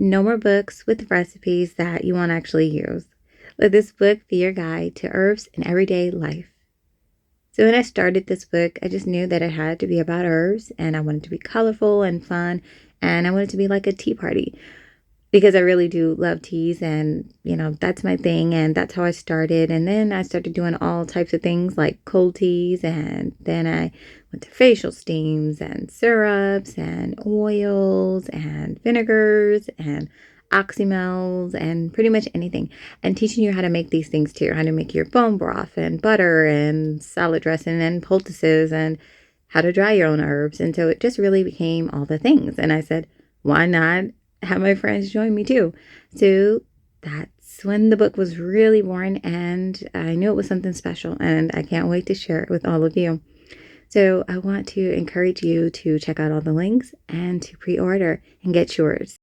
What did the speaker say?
No more books with recipes that you won't actually use. Let this book be your guide to herbs in everyday life. So when I started this book, I just knew that it had to be about herbs, and I wanted it to be colorful and fun, and I wanted it to be like a tea party because I really do love teas, and that's my thing, and that's how I started. And then I started doing all types of things like cold teas, and then I went to facial steams and syrups and oils and vinegars and oxymels and pretty much anything, and teaching you how to make these things too, how to make your bone broth and butter and salad dressing and poultices and how to dry your own herbs. And so it just really became all the things, and I said, why not have my friends join me too? So that's when the book was really born, and I knew it was something special, and I can't wait to share it with all of you. So I want to encourage you to check out all the links and to pre-order and get yours.